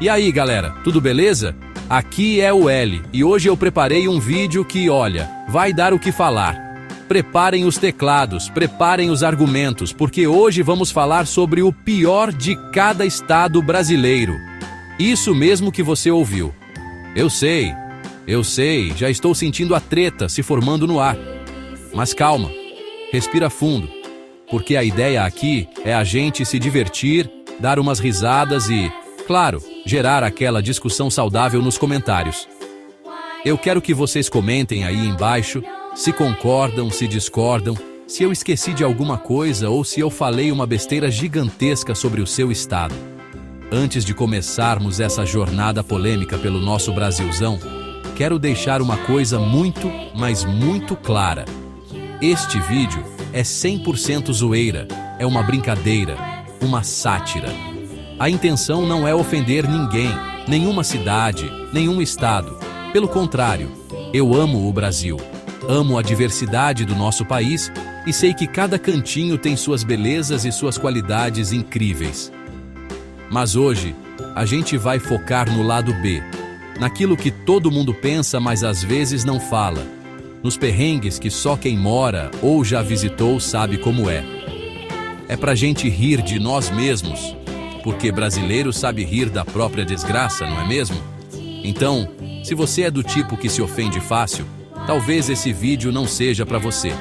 E aí, galera, tudo beleza? Aqui é o L e hoje eu preparei um vídeo que, olha, vai dar o que falar. Preparem os teclados, preparem os argumentos, porque hoje vamos falar sobre o pior de cada estado brasileiro. Isso mesmo que você ouviu. Eu sei, já estou sentindo a treta se formando no ar. Mas calma, respira fundo, porque a ideia aqui é a gente se divertir, dar umas risadas e, claro, gerar aquela discussão saudável nos comentários. Eu quero que vocês comentem aí embaixo se concordam, se discordam, se eu esqueci de alguma coisa ou se eu falei uma besteira gigantesca sobre o seu estado. Antes de começarmos essa jornada polêmica pelo nosso Brasilzão, quero deixar uma coisa muito, mas muito clara. Este vídeo é 100% zoeira, é uma brincadeira, uma sátira. A intenção não é ofender ninguém, nenhuma cidade, nenhum estado. Pelo contrário, eu amo o Brasil, amo a diversidade do nosso país e sei que cada cantinho tem suas belezas e suas qualidades incríveis. Mas hoje, a gente vai focar no lado B, naquilo que todo mundo pensa, mas às vezes não fala, nos perrengues que só quem mora ou já visitou sabe como é. É pra gente rir de nós mesmos, porque brasileiro sabe rir da própria desgraça, não é mesmo? Então, se você é do tipo que se ofende fácil, talvez esse vídeo não seja pra você.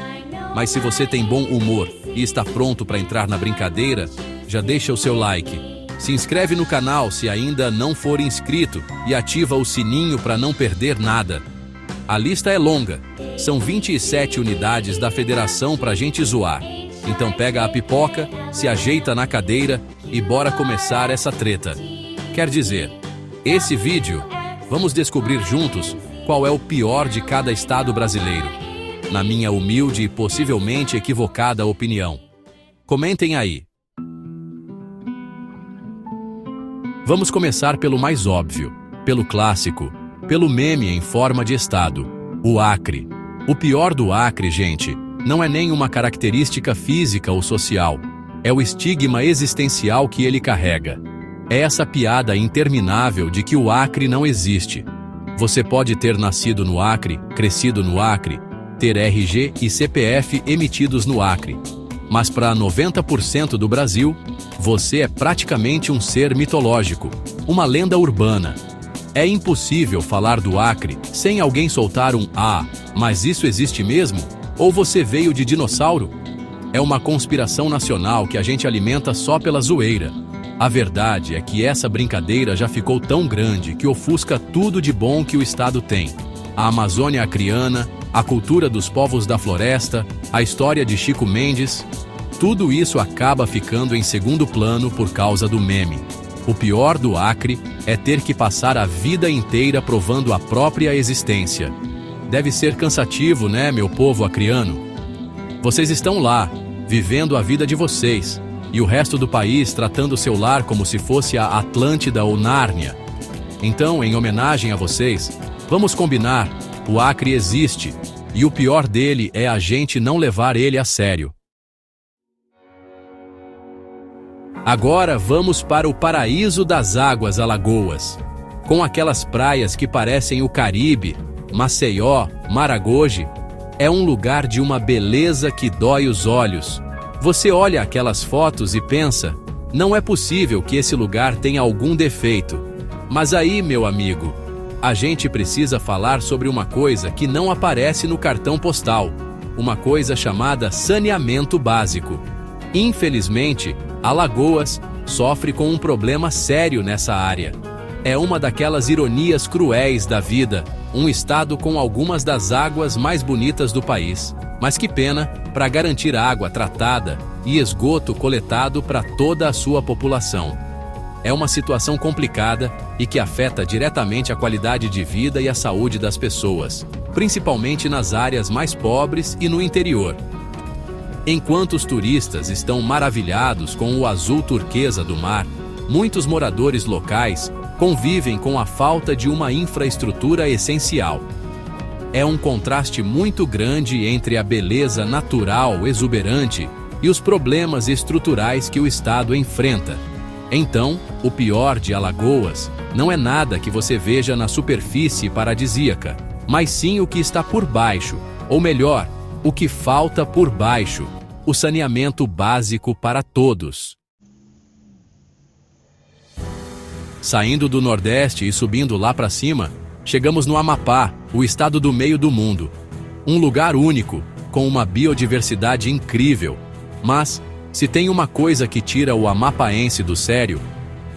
Mas se você tem bom humor e está pronto para entrar na brincadeira, já deixa o seu like. Se inscreve no canal se ainda não for inscrito e ativa o sininho para não perder nada. A lista é longa, são 27 unidades da federação pra gente zoar. Então pega a pipoca, se ajeita na cadeira e bora começar essa treta. Quer dizer, esse vídeo, vamos descobrir juntos qual é o pior de cada estado brasileiro, na minha humilde e possivelmente equivocada opinião. Comentem aí. Vamos começar pelo mais óbvio, pelo clássico, pelo meme em forma de estado, o Acre. O pior do Acre, gente, não é nem uma característica física ou social, é o estigma existencial que ele carrega. É essa piada interminável de que o Acre não existe. Você pode ter nascido no Acre, crescido no Acre, ter RG e CPF emitidos no Acre. Mas para 90% do Brasil, você é praticamente um ser mitológico, uma lenda urbana. É impossível falar do Acre sem alguém soltar um "Ah, mas isso existe mesmo?" Ou você veio de dinossauro? É uma conspiração nacional que a gente alimenta só pela zoeira. A verdade é que essa brincadeira já ficou tão grande que ofusca tudo de bom que o estado tem. A Amazônia acreana, a cultura dos povos da floresta, a história de Chico Mendes, tudo isso acaba ficando em segundo plano por causa do meme. O pior do Acre é ter que passar a vida inteira provando a própria existência. Deve ser cansativo, né, meu povo acreano? Vocês estão lá, vivendo a vida de vocês, e o resto do país tratando seu lar como se fosse a Atlântida ou Nárnia. Então, em homenagem a vocês, vamos combinar, o Acre existe, e o pior dele é a gente não levar ele a sério. Agora vamos para o paraíso das águas Alagoas, com aquelas praias que parecem o Caribe. Maceió, Maragogi, é um lugar de uma beleza que dói os olhos. Você olha aquelas fotos e pensa, não é possível que esse lugar tenha algum defeito. Mas aí, meu amigo, a gente precisa falar sobre uma coisa que não aparece no cartão postal, uma coisa chamada saneamento básico. Infelizmente, Alagoas sofre com um problema sério nessa área. É uma daquelas ironias cruéis da vida, um estado com algumas das águas mais bonitas do país, mas que pena para garantir água tratada e esgoto coletado para toda a sua população. É uma situação complicada e que afeta diretamente a qualidade de vida e a saúde das pessoas, principalmente nas áreas mais pobres e no interior. Enquanto os turistas estão maravilhados com o azul turquesa do mar, muitos moradores locais convivem com a falta de uma infraestrutura essencial. É um contraste muito grande entre a beleza natural exuberante e os problemas estruturais que o estado enfrenta. Então, o pior de Alagoas não é nada que você veja na superfície paradisíaca, mas sim o que está por baixo, ou melhor, o que falta por baixo, o saneamento básico para todos. Saindo do Nordeste e subindo lá para cima, chegamos no Amapá, o estado do meio do mundo. Um lugar único, com uma biodiversidade incrível. Mas, se tem uma coisa que tira o amapaense do sério,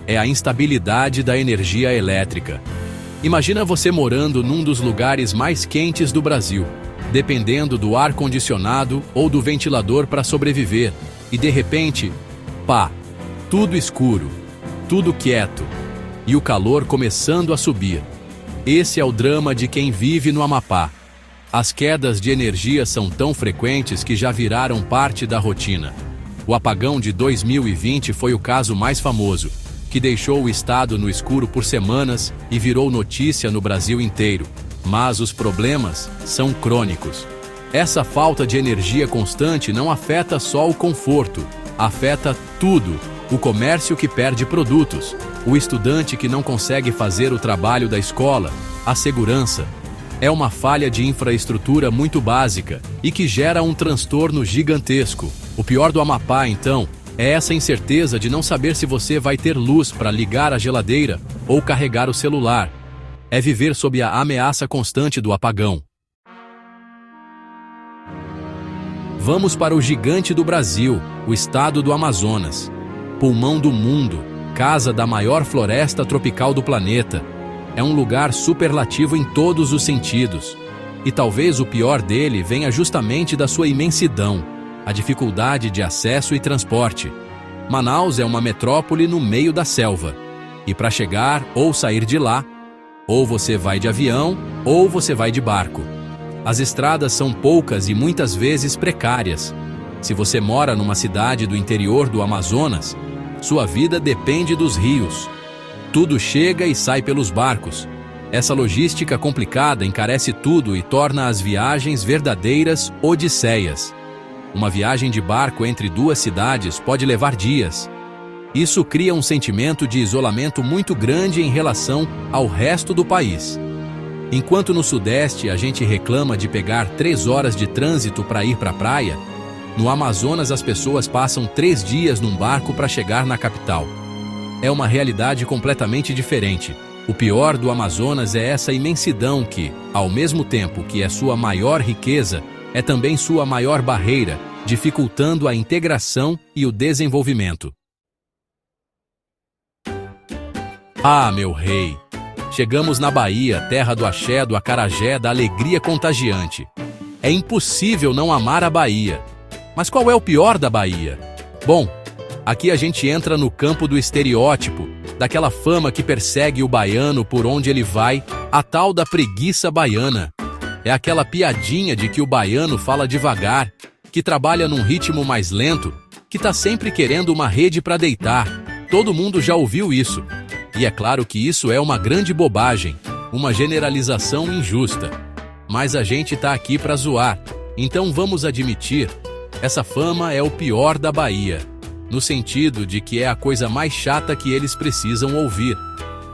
é a instabilidade da energia elétrica. Imagina você morando num dos lugares mais quentes do Brasil, dependendo do ar-condicionado ou do ventilador para sobreviver, e de repente, pá, tudo escuro, tudo quieto, e o calor começando a subir. Esse é o drama de quem vive no Amapá. As quedas de energia são tão frequentes que já viraram parte da rotina. O apagão de 2020 foi o caso mais famoso, que deixou o estado no escuro por semanas e virou notícia no Brasil inteiro. Mas os problemas são crônicos. Essa falta de energia constante não afeta só o conforto, afeta tudo. O comércio que perde produtos, o estudante que não consegue fazer o trabalho da escola, a segurança. É uma falha de infraestrutura muito básica e que gera um transtorno gigantesco. O pior do Amapá, então, é essa incerteza de não saber se você vai ter luz para ligar a geladeira ou carregar o celular. É viver sob a ameaça constante do apagão. Vamos para o gigante do Brasil, o estado do Amazonas. Pulmão do mundo, casa da maior floresta tropical do planeta. É um lugar superlativo em todos os sentidos. E talvez o pior dele venha justamente da sua imensidão, a dificuldade de acesso e transporte. Manaus é uma metrópole no meio da selva. E para chegar ou sair de lá, ou você vai de avião, ou você vai de barco. As estradas são poucas e muitas vezes precárias. Se você mora numa cidade do interior do Amazonas, sua vida depende dos rios. Tudo chega e sai pelos barcos. Essa logística complicada encarece tudo e torna as viagens verdadeiras odisseias. Uma viagem de barco entre duas cidades pode levar dias. Isso cria um sentimento de isolamento muito grande em relação ao resto do país. Enquanto no Sudeste a gente reclama de pegar 3 horas de trânsito para ir para a praia, no Amazonas as pessoas passam 3 dias num barco para chegar na capital. É uma realidade completamente diferente. O pior do Amazonas é essa imensidão que, ao mesmo tempo que é sua maior riqueza, é também sua maior barreira, dificultando a integração e o desenvolvimento. Ah, meu rei! Chegamos na Bahia, terra do axé, do acarajé, da alegria contagiante. É impossível não amar a Bahia. Mas qual é o pior da Bahia? Bom, aqui a gente entra no campo do estereótipo, daquela fama que persegue o baiano por onde ele vai, a tal da preguiça baiana. É aquela piadinha de que o baiano fala devagar, que trabalha num ritmo mais lento, que tá sempre querendo uma rede para deitar. Todo mundo já ouviu isso. E é claro que isso é uma grande bobagem, uma generalização injusta. Mas a gente tá aqui para zoar, então vamos admitir, essa fama é o pior da Bahia, no sentido de que é a coisa mais chata que eles precisam ouvir.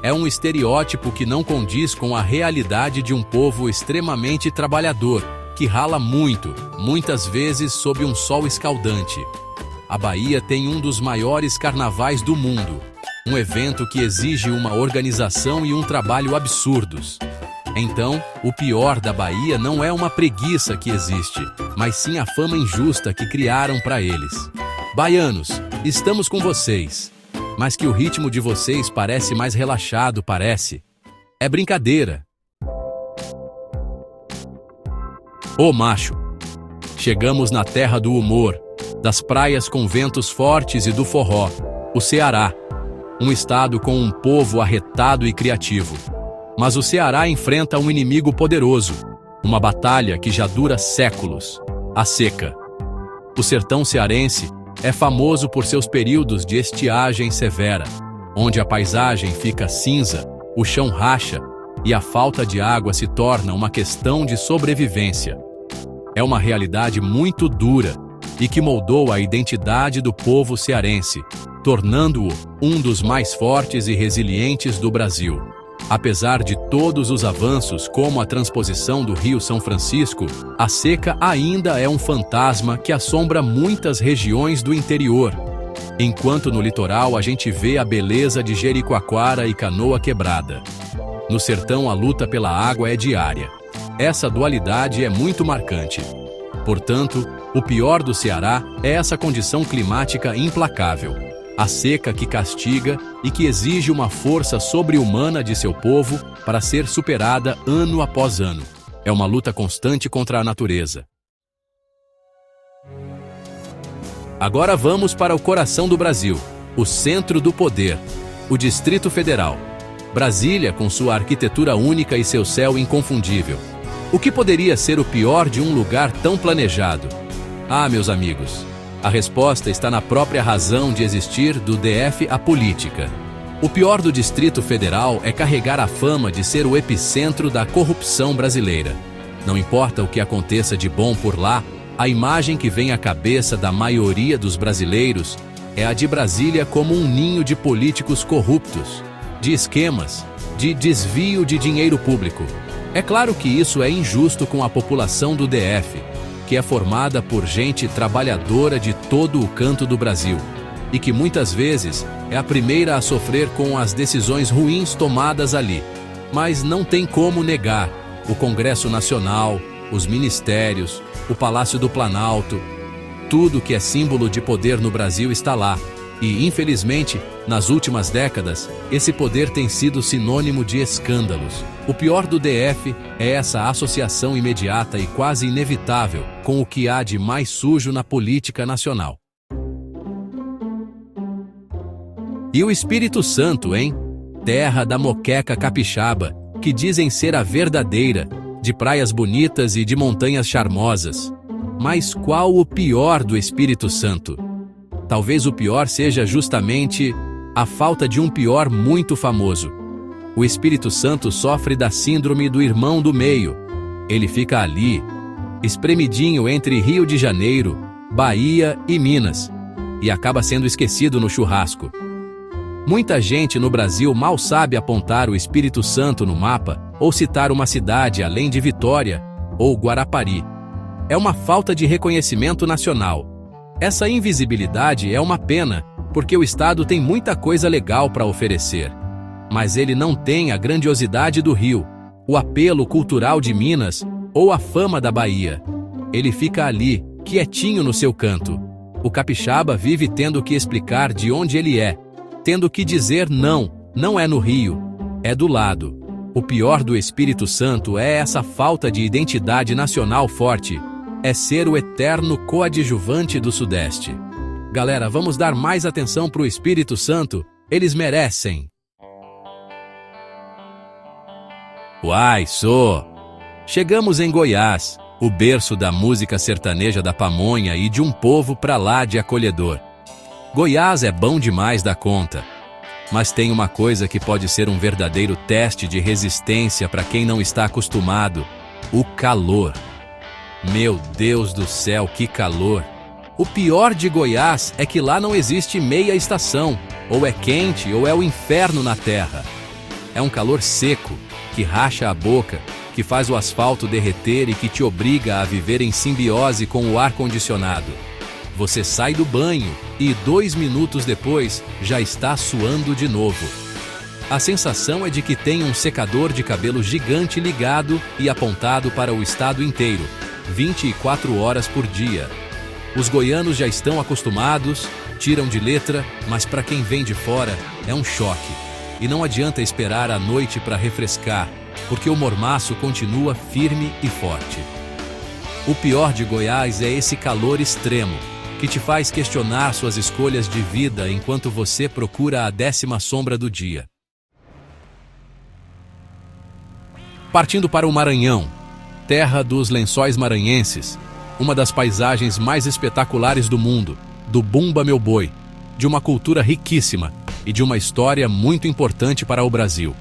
É um estereótipo que não condiz com a realidade de um povo extremamente trabalhador, que rala muito, muitas vezes sob um sol escaldante. A Bahia tem um dos maiores carnavais do mundo, um evento que exige uma organização e um trabalho absurdos. Então, o pior da Bahia não é uma preguiça que existe, mas sim a fama injusta que criaram para eles. Baianos, estamos com vocês. Mas que o ritmo de vocês parece mais relaxado, parece. É brincadeira. Ô macho! Chegamos na terra do humor, das praias com ventos fortes e do forró, o Ceará. Um estado com um povo arretado e criativo. Mas o Ceará enfrenta um inimigo poderoso, uma batalha que já dura séculos, a seca. O sertão cearense é famoso por seus períodos de estiagem severa, onde a paisagem fica cinza, o chão racha e a falta de água se torna uma questão de sobrevivência. É uma realidade muito dura, e que moldou a identidade do povo cearense, tornando-o um dos mais fortes e resilientes do Brasil. Apesar de todos os avanços, como a transposição do Rio São Francisco, a seca ainda é um fantasma que assombra muitas regiões do interior. Enquanto no litoral a gente vê a beleza de Jericoacoara e Canoa Quebrada. No sertão a luta pela água é diária. Essa dualidade é muito marcante. Portanto, o pior do Ceará é essa condição climática implacável. A seca que castiga e que exige uma força sobre-humana de seu povo para ser superada ano após ano. É uma luta constante contra a natureza. Agora vamos para o coração do Brasil, o centro do poder, o Distrito Federal. Brasília, com sua arquitetura única e seu céu inconfundível. O que poderia ser o pior de um lugar tão planejado? Ah, meus amigos, a resposta está na própria razão de existir do DF à política. O pior do Distrito Federal é carregar a fama de ser o epicentro da corrupção brasileira. Não importa o que aconteça de bom por lá, a imagem que vem à cabeça da maioria dos brasileiros é a de Brasília como um ninho de políticos corruptos, de esquemas, de desvio de dinheiro público. É claro que isso é injusto com a população do DF, que é formada por gente trabalhadora de todo o canto do Brasil, e que muitas vezes é a primeira a sofrer com as decisões ruins tomadas ali. Mas não tem como negar o Congresso Nacional, os ministérios, o Palácio do Planalto. Tudo que é símbolo de poder no Brasil está lá. E, infelizmente, nas últimas décadas, esse poder tem sido sinônimo de escândalos. O pior do DF é essa associação imediata e quase inevitável com o que há de mais sujo na política nacional. E o Espírito Santo, hein? Terra da moqueca capixaba, que dizem ser a verdadeira, de praias bonitas e de montanhas charmosas. Mas qual o pior do Espírito Santo? Talvez o pior seja justamente a falta de um pior muito famoso. O Espírito Santo sofre da síndrome do irmão do meio. Ele fica ali, espremidinho entre Rio de Janeiro, Bahia e Minas, e acaba sendo esquecido no churrasco. Muita gente no Brasil mal sabe apontar o Espírito Santo no mapa ou citar uma cidade além de Vitória ou Guarapari. É uma falta de reconhecimento nacional. Essa invisibilidade é uma pena, porque o Estado tem muita coisa legal para oferecer. Mas ele não tem a grandiosidade do Rio, o apelo cultural de Minas ou a fama da Bahia. Ele fica ali, quietinho no seu canto. O capixaba vive tendo que explicar de onde ele é, tendo que dizer não, não é no Rio, é do lado. O pior do Espírito Santo é essa falta de identidade nacional forte. É ser o eterno coadjuvante do Sudeste. Galera, vamos dar mais atenção pro Espírito Santo? Eles merecem. Uai, Chegamos em Goiás, o berço da música sertaneja da pamonha e de um povo pra lá de acolhedor. Goiás é bom demais da conta. Mas tem uma coisa que pode ser um verdadeiro teste de resistência para quem não está acostumado: o calor. Meu Deus do céu, que calor! O pior de Goiás é que lá não existe meia estação, ou é quente ou é o inferno na terra. É um calor seco, que racha a boca, que faz o asfalto derreter e que te obriga a viver em simbiose com o ar-condicionado. Você sai do banho e 2 minutos depois já está suando de novo. A sensação é de que tem um secador de cabelo gigante ligado e apontado para o estado inteiro, 24 horas por dia. Os goianos já estão acostumados, tiram de letra, mas para quem vem de fora é um choque. E não adianta esperar a noite para refrescar, porque o mormaço continua firme e forte. O pior de Goiás é esse calor extremo, que te faz questionar suas escolhas de vida enquanto você procura a 10ª sombra do dia. Partindo para o Maranhão, terra dos lençóis maranhenses, uma das paisagens mais espetaculares do mundo, do Bumba Meu Boi, de uma cultura riquíssima e de uma história muito importante para o Brasil.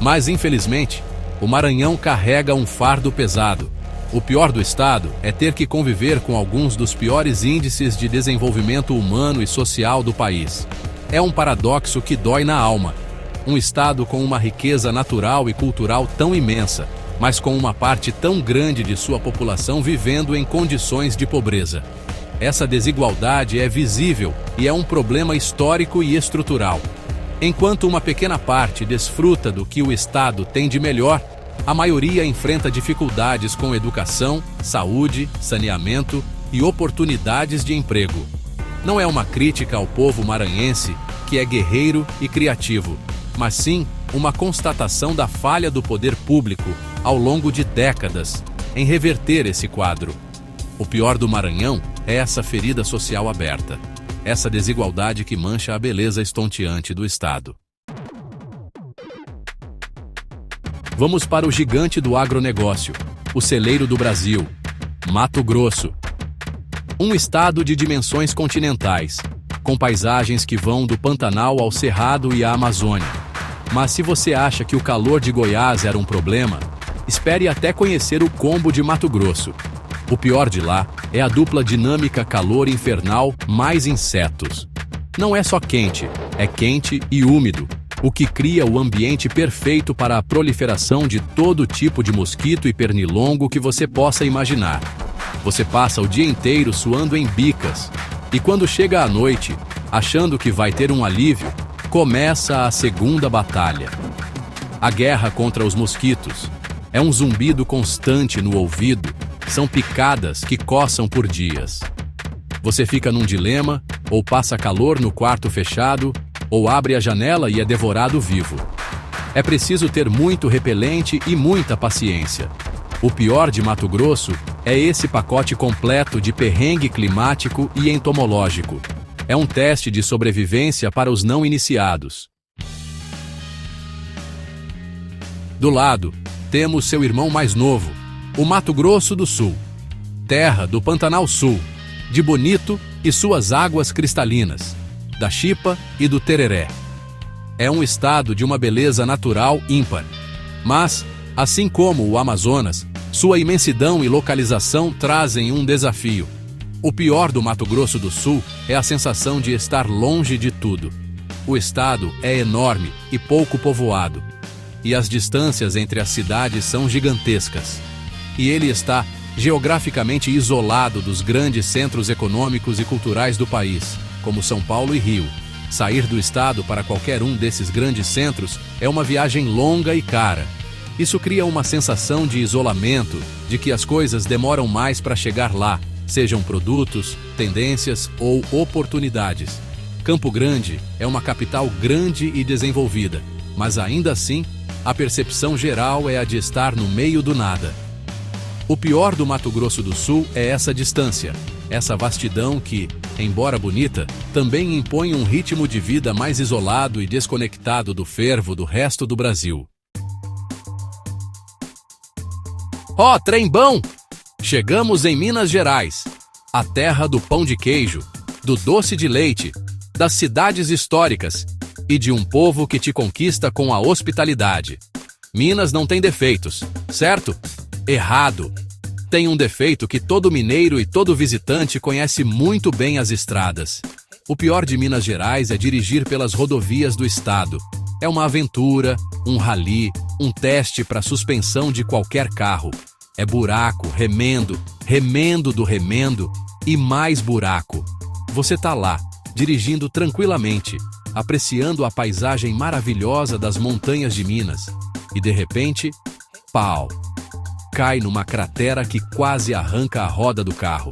Mas, infelizmente, o Maranhão carrega um fardo pesado. O pior do estado é ter que conviver com alguns dos piores índices de desenvolvimento humano e social do país. É um paradoxo que dói na alma. Um estado com uma riqueza natural e cultural tão imensa, mas com uma parte tão grande de sua população vivendo em condições de pobreza. Essa desigualdade é visível e é um problema histórico e estrutural. Enquanto uma pequena parte desfruta do que o estado tem de melhor, a maioria enfrenta dificuldades com educação, saúde, saneamento e oportunidades de emprego. Não é uma crítica ao povo maranhense, que é guerreiro e criativo, mas sim uma constatação da falha do poder público ao longo de décadas em reverter esse quadro. O pior do Maranhão é essa ferida social aberta, essa desigualdade que mancha a beleza estonteante do estado. Vamos para o gigante do agronegócio, o celeiro do Brasil, Mato Grosso. Um estado de dimensões continentais, com paisagens que vão do Pantanal ao Cerrado e à Amazônia. Mas se você acha que o calor de Goiás era um problema, espere até conhecer o combo de Mato Grosso. O pior de lá é a dupla dinâmica calor infernal mais insetos. Não é só quente, é quente e úmido, o que cria o ambiente perfeito para a proliferação de todo tipo de mosquito e pernilongo que você possa imaginar. Você passa o dia inteiro suando em bicas, e quando chega à noite, achando que vai ter um alívio, começa a segunda batalha. A guerra contra os mosquitos. É um zumbido constante no ouvido, são picadas que coçam por dias. Você fica num dilema, ou passa calor no quarto fechado, ou abre a janela e é devorado vivo. É preciso ter muito repelente e muita paciência. O pior de Mato Grosso é esse pacote completo de perrengue climático e entomológico. É um teste de sobrevivência para os não iniciados. Do lado, temos seu irmão mais novo, o Mato Grosso do Sul, terra do Pantanal Sul, de Bonito e suas águas cristalinas, da Chipa e do Tereré. É um estado de uma beleza natural ímpar. Mas, assim como o Amazonas, sua imensidão e localização trazem um desafio. O pior do Mato Grosso do Sul é a sensação de estar longe de tudo. O estado é enorme e pouco povoado, e as distâncias entre as cidades são gigantescas. E ele está geograficamente isolado dos grandes centros econômicos e culturais do país, como São Paulo e Rio. Sair do estado para qualquer um desses grandes centros é uma viagem longa e cara. Isso cria uma sensação de isolamento, de que as coisas demoram mais para chegar lá, sejam produtos, tendências ou oportunidades. Campo Grande é uma capital grande e desenvolvida, mas ainda assim, a percepção geral é a de estar no meio do nada. O pior do Mato Grosso do Sul é essa distância, essa vastidão que, embora bonita, também impõe um ritmo de vida mais isolado e desconectado do fervo do resto do Brasil. Ó, trem bom! Chegamos em Minas Gerais, a terra do pão de queijo, do doce de leite, das cidades históricas e de um povo que te conquista com a hospitalidade. Minas não tem defeitos, certo? Errado! Tem um defeito que todo mineiro e todo visitante conhece muito bem as estradas. O pior de Minas Gerais é dirigir pelas rodovias do estado. É uma aventura, um rally, um teste para suspensão de qualquer carro. É buraco, remendo, remendo do remendo e mais buraco. Você tá lá, dirigindo tranquilamente, apreciando a paisagem maravilhosa das montanhas de Minas. E de repente, pau! Cai numa cratera que quase arranca a roda do carro.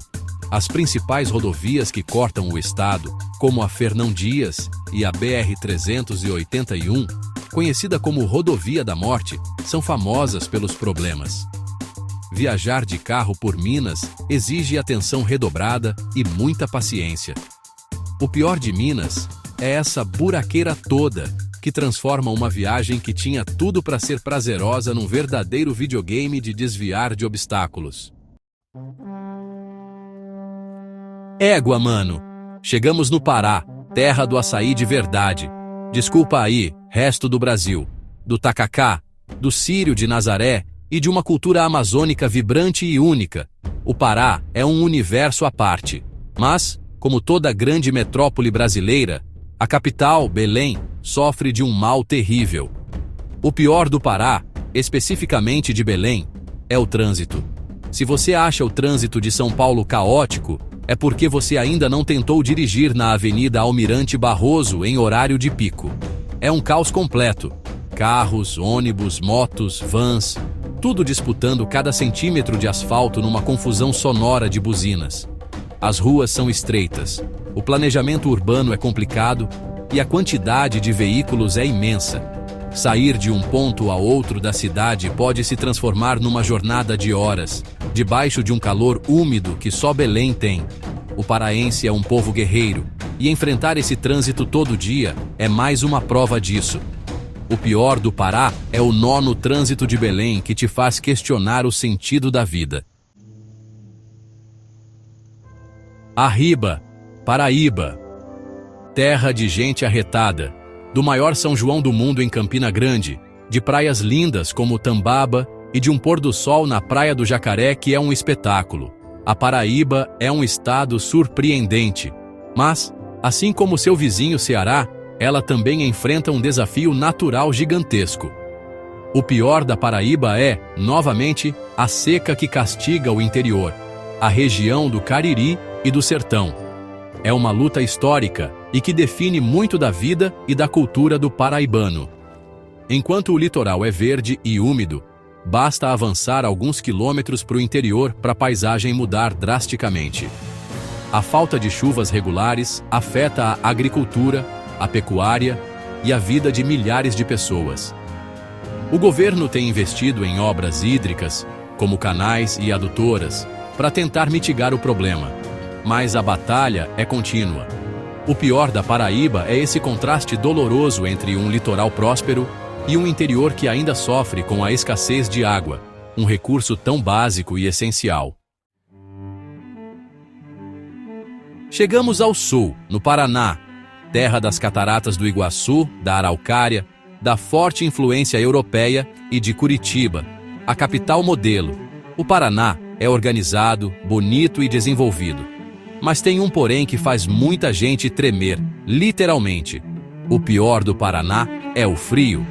As principais rodovias que cortam o estado, como a Fernão Dias e a BR-381, conhecida como Rodovia da Morte, são famosas pelos problemas. Viajar de carro por Minas exige atenção redobrada e muita paciência. O pior de Minas é essa buraqueira toda, que transforma uma viagem que tinha tudo para ser prazerosa num verdadeiro videogame de desviar de obstáculos. Égua, mano! Chegamos no Pará, terra do açaí de verdade. Desculpa aí, resto do Brasil. Do tacacá, do círio de Nazaré e de uma cultura amazônica vibrante e única. O Pará é um universo à parte. Mas, como toda grande metrópole brasileira, a capital, Belém, sofre de um mal terrível. O pior do Pará, especificamente de Belém, é o trânsito. Se você acha o trânsito de São Paulo caótico, é porque você ainda não tentou dirigir na Avenida Almirante Barroso em horário de pico. É um caos completo. Carros, ônibus, motos, vans, tudo disputando cada centímetro de asfalto numa confusão sonora de buzinas. As ruas são estreitas, o planejamento urbano é complicado e a quantidade de veículos é imensa. Sair de um ponto a outro da cidade pode se transformar numa jornada de horas, debaixo de um calor úmido que só Belém tem. O paraense é um povo guerreiro, e enfrentar esse trânsito todo dia é mais uma prova disso. O pior do Pará é o nó no trânsito de Belém que te faz questionar o sentido da vida. Arriba, Paraíba. Terra de gente arretada, do maior São João do mundo em Campina Grande, de praias lindas como Tambaba e de um pôr do sol na Praia do Jacaré que é um espetáculo. A Paraíba é um estado surpreendente, mas, assim como seu vizinho Ceará, ela também enfrenta um desafio natural gigantesco. O pior da Paraíba é, novamente, a seca que castiga o interior, a região do Cariri e do Sertão. É uma luta histórica e que define muito da vida e da cultura do paraibano. Enquanto o litoral é verde e úmido, basta avançar alguns quilômetros para o interior para a paisagem mudar drasticamente. A falta de chuvas regulares afeta a agricultura, a pecuária e a vida de milhares de pessoas. O governo tem investido em obras hídricas, como canais e adutoras, para tentar mitigar o problema, mas a batalha é contínua. O pior da Paraíba é esse contraste doloroso entre um litoral próspero e um interior que ainda sofre com a escassez de água, um recurso tão básico e essencial. Chegamos ao sul, no Paraná, terra das cataratas do Iguaçu, da Araucária, da forte influência europeia e de Curitiba, a capital modelo. O Paraná é organizado, bonito e desenvolvido. Mas tem um porém que faz muita gente tremer, literalmente. O pior do Paraná é o frio.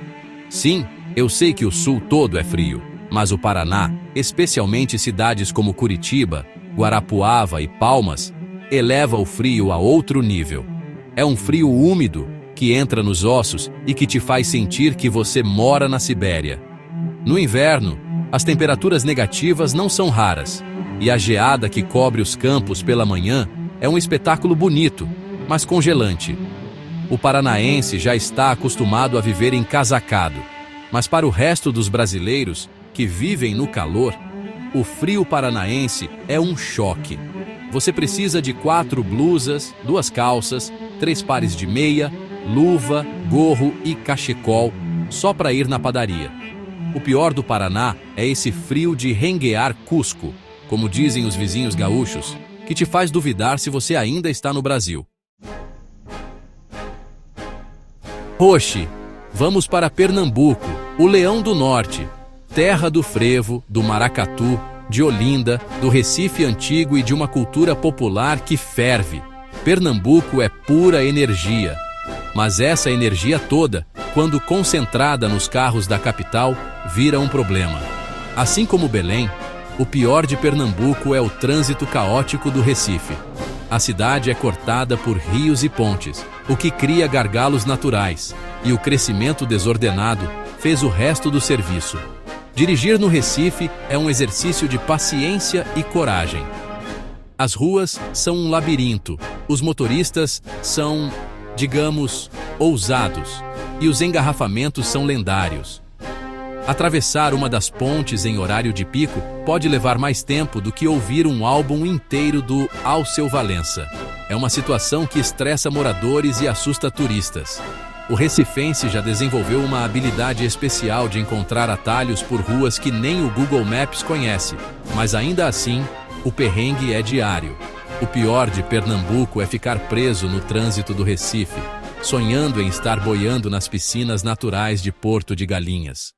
Sim, eu sei que o sul todo é frio, mas o Paraná, especialmente cidades como Curitiba, Guarapuava e Palmas, eleva o frio a outro nível. É um frio úmido, que entra nos ossos e que te faz sentir que você mora na Sibéria. No inverno, as temperaturas negativas não são raras, e a geada que cobre os campos pela manhã é um espetáculo bonito, mas congelante. O paranaense já está acostumado a viver encasacado, mas para o resto dos brasileiros que vivem no calor, o frio paranaense é um choque. Você precisa de 4 blusas, 2 calças, 3 pares de meia, luva, gorro e cachecol, só para ir na padaria. O pior do Paraná é esse frio de renguear Cusco, como dizem os vizinhos gaúchos, que te faz duvidar se você ainda está no Brasil. Oxi, vamos para Pernambuco, o Leão do Norte, terra do frevo, do maracatu, de Olinda, do Recife antigo e de uma cultura popular que ferve. Pernambuco é pura energia, mas essa energia toda, quando concentrada nos carros da capital, vira um problema. Assim como Belém, o pior de Pernambuco é o trânsito caótico do Recife. A cidade é cortada por rios e pontes, o que cria gargalos naturais, e o crescimento desordenado fez o resto do serviço. Dirigir no Recife é um exercício de paciência e coragem. As ruas são um labirinto, os motoristas são, digamos, ousados, e os engarrafamentos são lendários. Atravessar uma das pontes em horário de pico pode levar mais tempo do que ouvir um álbum inteiro do Alceu Valença. É uma situação que estressa moradores e assusta turistas. O recifense já desenvolveu uma habilidade especial de encontrar atalhos por ruas que nem o Google Maps conhece, mas ainda assim, o perrengue é diário. O pior de Pernambuco é ficar preso no trânsito do Recife, sonhando em estar boiando nas piscinas naturais de Porto de Galinhas.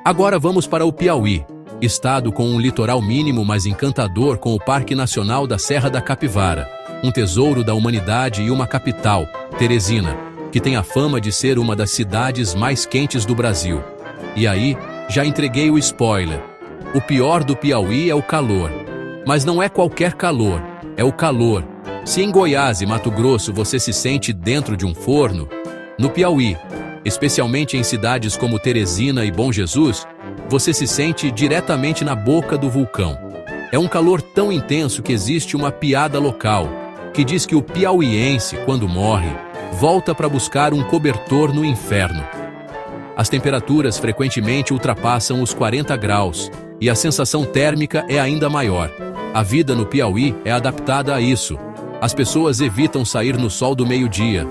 Agora vamos para o Piauí, estado com um litoral mínimo mas encantador com o Parque Nacional da Serra da Capivara, um tesouro da humanidade e uma capital, Teresina, que tem a fama de ser uma das cidades mais quentes do Brasil. E aí, já entreguei o spoiler. O pior do Piauí é o calor. Mas não é qualquer calor, é o calor. Se em Goiás e Mato Grosso você se sente dentro de um forno, no Piauí, especialmente em cidades como Teresina e Bom Jesus, você se sente diretamente na boca do vulcão. É um calor tão intenso que existe uma piada local, que diz que o piauiense, quando morre, volta para buscar um cobertor no inferno. As temperaturas frequentemente ultrapassam os 40 graus, e a sensação térmica é ainda maior. A vida no Piauí é adaptada a isso. As pessoas evitam sair no sol do meio-dia.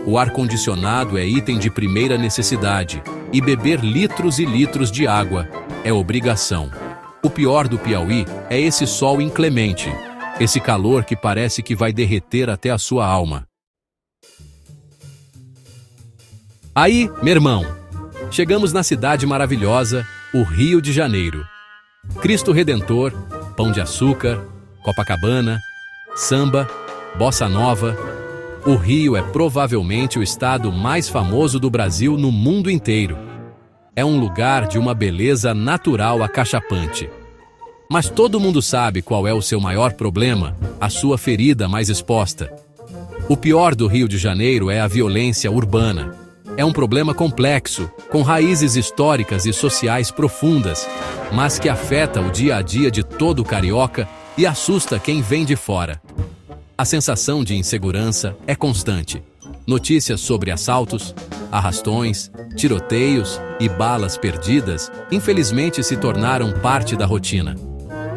O ar-condicionado é item de primeira necessidade, e beber litros e litros de água é obrigação. O pior do Piauí é esse sol inclemente, esse calor que parece que vai derreter até a sua alma. Aí, meu irmão, chegamos na cidade maravilhosa, o Rio de Janeiro. Cristo Redentor, Pão de Açúcar, Copacabana, samba, bossa nova. O Rio é provavelmente o estado mais famoso do Brasil no mundo inteiro. É um lugar de uma beleza natural acachapante. Mas todo mundo sabe qual é o seu maior problema, a sua ferida mais exposta. O pior do Rio de Janeiro é a violência urbana. É um problema complexo, com raízes históricas e sociais profundas, mas que afeta o dia a dia de todo carioca e assusta quem vem de fora. A sensação de insegurança é constante. Notícias sobre assaltos, arrastões, tiroteios e balas perdidas, infelizmente se tornaram parte da rotina.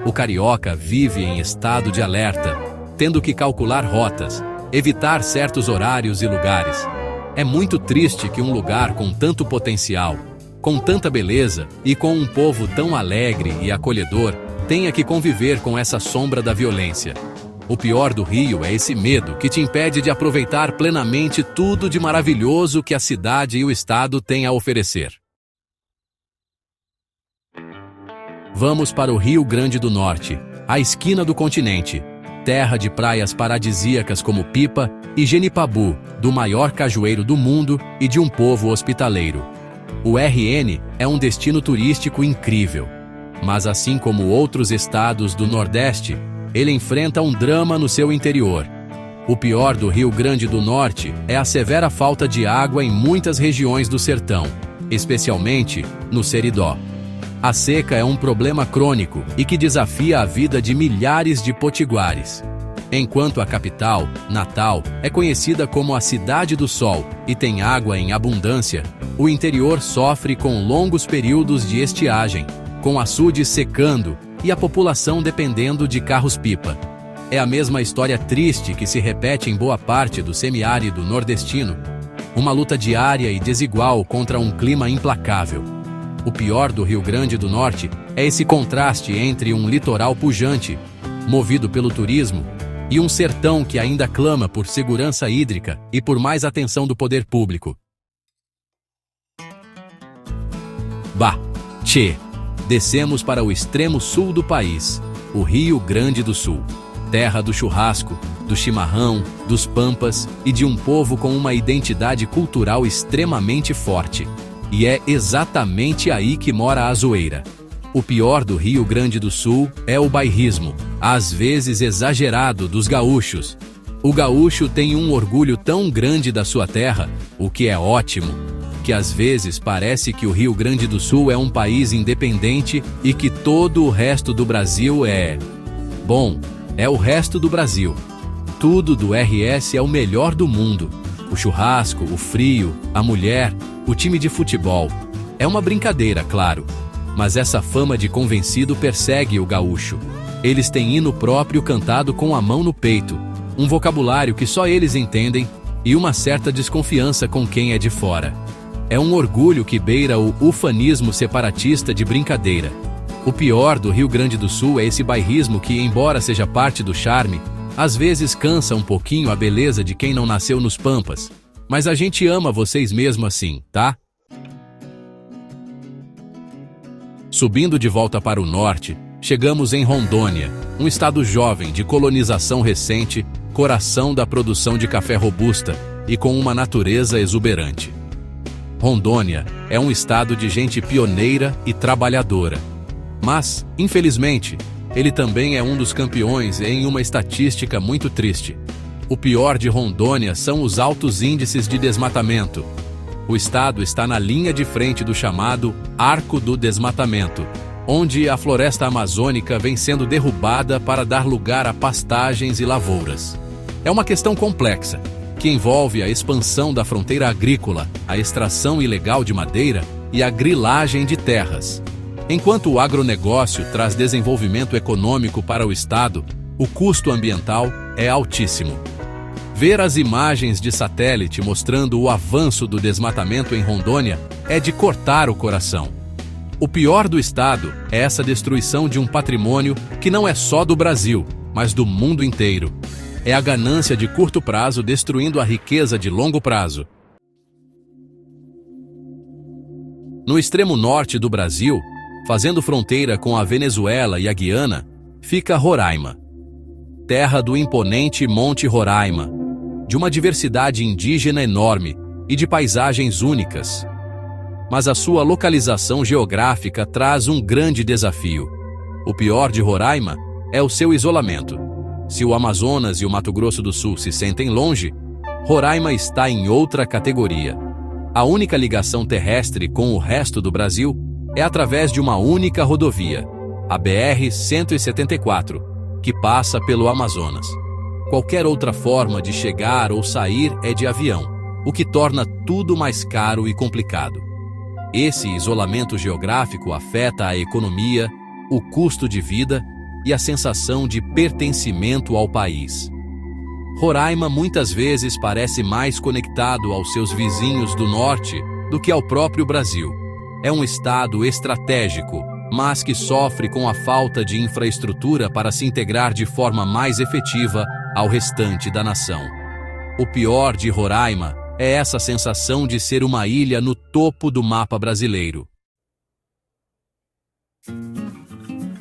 O carioca vive em estado de alerta, tendo que calcular rotas, evitar certos horários e lugares. É muito triste que um lugar com tanto potencial, com tanta beleza e com um povo tão alegre e acolhedor tenha que conviver com essa sombra da violência. O pior do Rio é esse medo que te impede de aproveitar plenamente tudo de maravilhoso que a cidade e o estado têm a oferecer. Vamos para o Rio Grande do Norte, a esquina do continente, terra de praias paradisíacas como Pipa e Genipabu, do maior cajueiro do mundo e de um povo hospitaleiro. O RN é um destino turístico incrível, mas assim como outros estados do Nordeste, ele enfrenta um drama no seu interior. O pior do Rio Grande do Norte é a severa falta de água em muitas regiões do sertão, especialmente no Seridó. A seca é um problema crônico e que desafia a vida de milhares de potiguares. Enquanto a capital, Natal, é conhecida como a Cidade do Sol e tem água em abundância, o interior sofre com longos períodos de estiagem, com açudes secando e a população dependendo de carros-pipa. É a mesma história triste que se repete em boa parte do semiárido nordestino, uma luta diária e desigual contra um clima implacável. O pior do Rio Grande do Norte é esse contraste entre um litoral pujante, movido pelo turismo, e um sertão que ainda clama por segurança hídrica e por mais atenção do poder público. Descemos para o extremo sul do país, o Rio Grande do Sul, terra do churrasco, do chimarrão, dos pampas e de um povo com uma identidade cultural extremamente forte. E é exatamente aí que mora a zoeira. O pior do Rio Grande do Sul é o bairrismo, às vezes exagerado, dos gaúchos. O gaúcho tem um orgulho tão grande da sua terra, o que é ótimo, que às vezes parece que o Rio Grande do Sul é um país independente e que todo o resto do Brasil é... Bom, é o resto do Brasil. Tudo do RS é o melhor do mundo. O churrasco, o frio, a mulher, o time de futebol. É uma brincadeira, claro. Mas essa fama de convencido persegue o gaúcho. Eles têm hino próprio cantado com a mão no peito, um vocabulário que só eles entendem e uma certa desconfiança com quem é de fora. É um orgulho que beira o ufanismo separatista de brincadeira. O pior do Rio Grande do Sul é esse bairrismo que, embora seja parte do charme, às vezes cansa um pouquinho a beleza de quem não nasceu nos pampas. Mas a gente ama vocês mesmo assim, tá? Subindo de volta para o norte, chegamos em Rondônia, um estado jovem de colonização recente, coração da produção de café robusta e com uma natureza exuberante. Rondônia é um estado de gente pioneira e trabalhadora. Mas, infelizmente, ele também é um dos campeões em uma estatística muito triste. O pior de Rondônia são os altos índices de desmatamento. O estado está na linha de frente do chamado Arco do Desmatamento, onde a floresta amazônica vem sendo derrubada para dar lugar a pastagens e lavouras. É uma questão complexa, que envolve a expansão da fronteira agrícola, a extração ilegal de madeira e a grilagem de terras. Enquanto o agronegócio traz desenvolvimento econômico para o estado, o custo ambiental é altíssimo. Ver as imagens de satélite mostrando o avanço do desmatamento em Rondônia é de cortar o coração. O pior do estado é essa destruição de um patrimônio que não é só do Brasil, mas do mundo inteiro. É a ganância de curto prazo destruindo a riqueza de longo prazo. No extremo norte do Brasil, fazendo fronteira com a Venezuela e a Guiana, fica Roraima. Terra do imponente Monte Roraima, de uma diversidade indígena enorme e de paisagens únicas. Mas a sua localização geográfica traz um grande desafio. O pior de Roraima é o seu isolamento. Se o Amazonas e o Mato Grosso do Sul se sentem longe, Roraima está em outra categoria. A única ligação terrestre com o resto do Brasil é através de uma única rodovia, a BR-174, que passa pelo Amazonas. Qualquer outra forma de chegar ou sair é de avião, o que torna tudo mais caro e complicado. Esse isolamento geográfico afeta a economia, o custo de vida e a sensação de pertencimento ao país. Roraima muitas vezes parece mais conectado aos seus vizinhos do norte do que ao próprio Brasil. É um estado estratégico, mas que sofre com a falta de infraestrutura para se integrar de forma mais efetiva ao restante da nação. O pior de Roraima é essa sensação de ser uma ilha no topo do mapa brasileiro.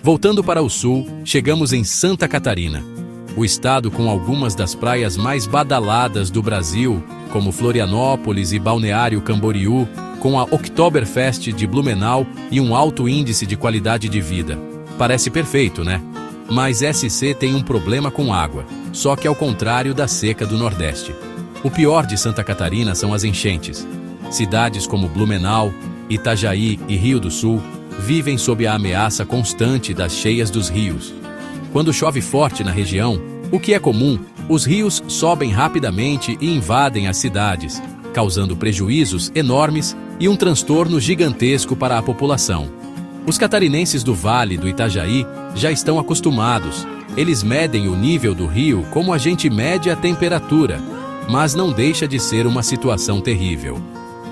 Voltando para o sul, chegamos em Santa Catarina, o estado com algumas das praias mais badaladas do Brasil, como Florianópolis e Balneário Camboriú, com a Oktoberfest de Blumenau e um alto índice de qualidade de vida. Parece perfeito, né? Mas SC tem um problema com água, só que ao contrário da seca do Nordeste. O pior de Santa Catarina são as enchentes. Cidades como Blumenau, Itajaí e Rio do Sul vivem sob a ameaça constante das cheias dos rios. Quando chove forte na região, o que é comum, os rios sobem rapidamente e invadem as cidades, causando prejuízos enormes e um transtorno gigantesco para a população. Os catarinenses do Vale do Itajaí já estão acostumados. Eles medem o nível do rio como a gente mede a temperatura, mas não deixa de ser uma situação terrível.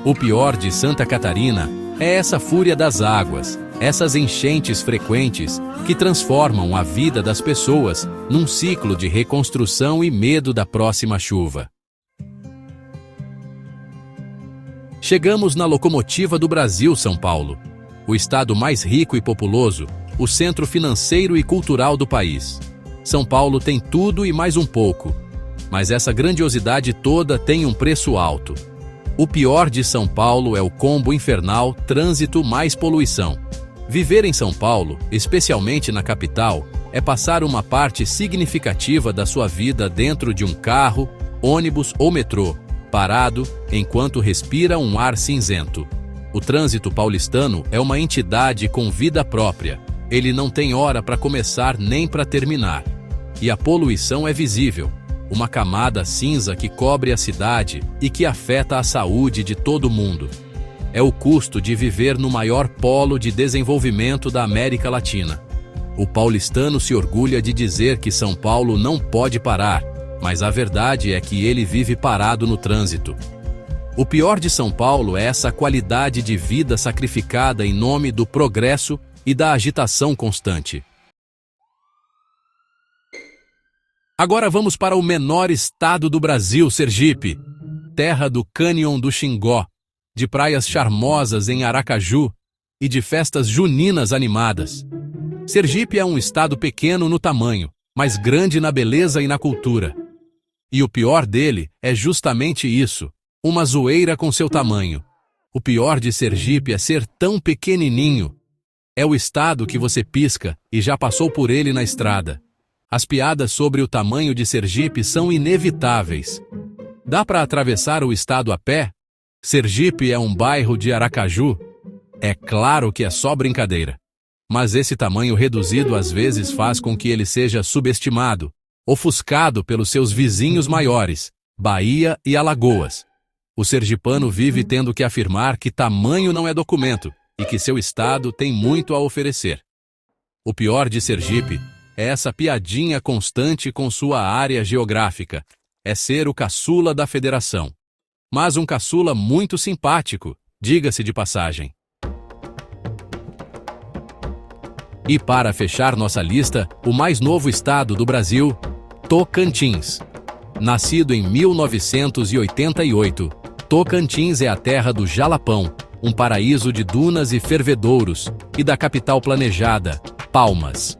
O pior de Santa Catarina é essa fúria das águas, essas enchentes frequentes que transformam a vida das pessoas num ciclo de reconstrução e medo da próxima chuva. Chegamos na locomotiva do Brasil, São Paulo, o estado mais rico e populoso, o centro financeiro e cultural do país. São Paulo tem tudo e mais um pouco, mas essa grandiosidade toda tem um preço alto. O pior de São Paulo é o combo infernal trânsito mais poluição. Viver em São Paulo, especialmente na capital, é passar uma parte significativa da sua vida dentro de um carro, ônibus ou metrô, parado, enquanto respira um ar cinzento. O trânsito paulistano é uma entidade com vida própria. Ele não tem hora para começar nem para terminar. E a poluição é visível. Uma camada cinza que cobre a cidade e que afeta a saúde de todo mundo. É o custo de viver no maior polo de desenvolvimento da América Latina. O paulistano se orgulha de dizer que São Paulo não pode parar, mas a verdade é que ele vive parado no trânsito. O pior de São Paulo é essa qualidade de vida sacrificada em nome do progresso e da agitação constante. Agora vamos para o menor estado do Brasil, Sergipe, terra do Cânion do Xingó, de praias charmosas em Aracaju e de festas juninas animadas. Sergipe é um estado pequeno no tamanho, mas grande na beleza e na cultura. E o pior dele é justamente isso, uma zoeira com seu tamanho. O pior de Sergipe é ser tão pequenininho. É o estado que você pisca e já passou por ele na estrada. As piadas sobre o tamanho de Sergipe são inevitáveis. Dá para atravessar o estado a pé? Sergipe é um bairro de Aracaju? É claro que é só brincadeira. Mas esse tamanho reduzido às vezes faz com que ele seja subestimado, ofuscado pelos seus vizinhos maiores, Bahia e Alagoas. O sergipano vive tendo que afirmar que tamanho não é documento e que seu estado tem muito a oferecer. O pior de Sergipe é essa piadinha constante com sua área geográfica, é ser o caçula da federação. Mas um caçula muito simpático, diga-se de passagem. E para fechar nossa lista, o mais novo estado do Brasil, Tocantins. Nascido em 1988, Tocantins é a terra do Jalapão, um paraíso de dunas e fervedouros, e da capital planejada, Palmas.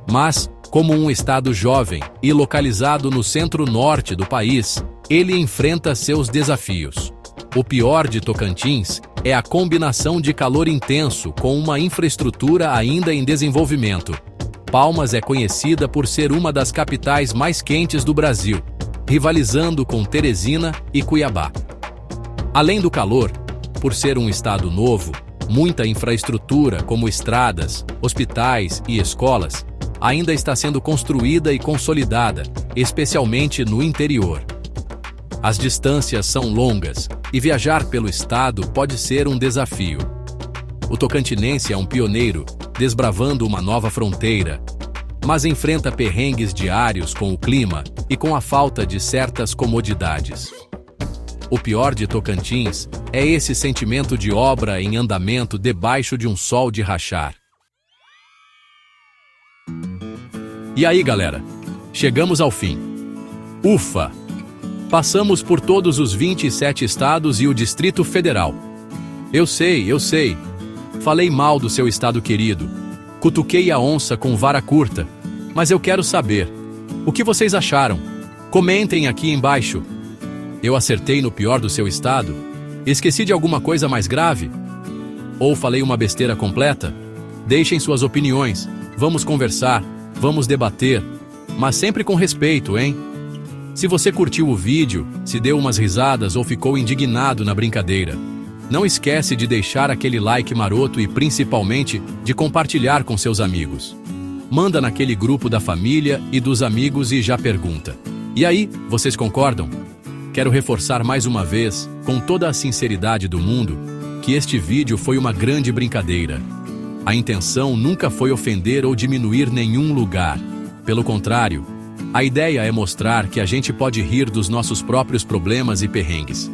Mas, como um estado jovem e localizado no centro-norte do país, ele enfrenta seus desafios. O pior de Tocantins é a combinação de calor intenso com uma infraestrutura ainda em desenvolvimento. Palmas é conhecida por ser uma das capitais mais quentes do Brasil, rivalizando com Teresina e Cuiabá. Além do calor, por ser um estado novo, muita infraestrutura como estradas, hospitais e escolas ainda está sendo construída e consolidada, especialmente no interior. As distâncias são longas e viajar pelo estado pode ser um desafio. O tocantinense é um pioneiro, desbravando uma nova fronteira, mas enfrenta perrengues diários com o clima e com a falta de certas comodidades. O pior de Tocantins é esse sentimento de obra em andamento debaixo de um sol de rachar. E aí, galera? Chegamos ao fim. Ufa! Passamos por todos os 27 estados e o Distrito Federal. Eu sei. Falei mal do seu estado querido. Cutuquei a onça com vara curta. Mas eu quero saber. O que vocês acharam? Comentem aqui embaixo. Eu acertei no pior do seu estado? Esqueci de alguma coisa mais grave? Ou falei uma besteira completa? Deixem suas opiniões. Vamos conversar. Vamos debater. Mas sempre com respeito, hein? Se você curtiu o vídeo, se deu umas risadas ou ficou indignado na brincadeira, não esquece de deixar aquele like maroto e principalmente de compartilhar com seus amigos. Manda naquele grupo da família e dos amigos e já pergunta. E aí, vocês concordam? Quero reforçar mais uma vez, com toda a sinceridade do mundo, que este vídeo foi uma grande brincadeira. A intenção nunca foi ofender ou diminuir nenhum lugar. Pelo contrário, a ideia é mostrar que a gente pode rir dos nossos próprios problemas e perrengues.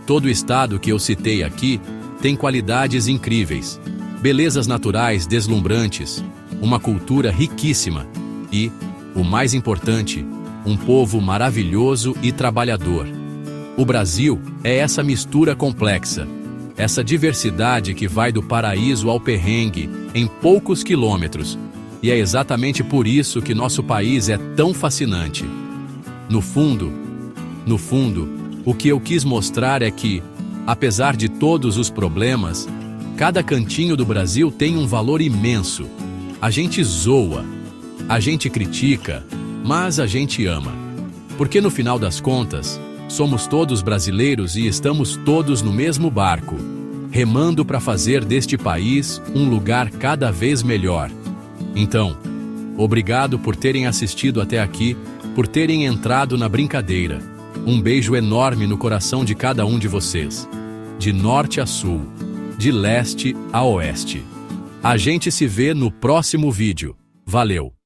Todo o estado que eu citei aqui tem qualidades incríveis, belezas naturais deslumbrantes, uma cultura riquíssima e, o mais importante, um povo maravilhoso e trabalhador. O Brasil é essa mistura complexa, essa diversidade que vai do paraíso ao perrengue em poucos quilômetros. E é exatamente por isso que nosso país é tão fascinante. No fundo, o que eu quis mostrar é que, apesar de todos os problemas, cada cantinho do Brasil tem um valor imenso. A gente zoa, a gente critica, mas a gente ama. Porque no final das contas, somos todos brasileiros e estamos todos no mesmo barco, remando para fazer deste país um lugar cada vez melhor. Então, obrigado por terem assistido até aqui, por terem entrado na brincadeira. Um beijo enorme no coração de cada um de vocês. De norte a sul, de leste a oeste. A gente se vê no próximo vídeo. Valeu!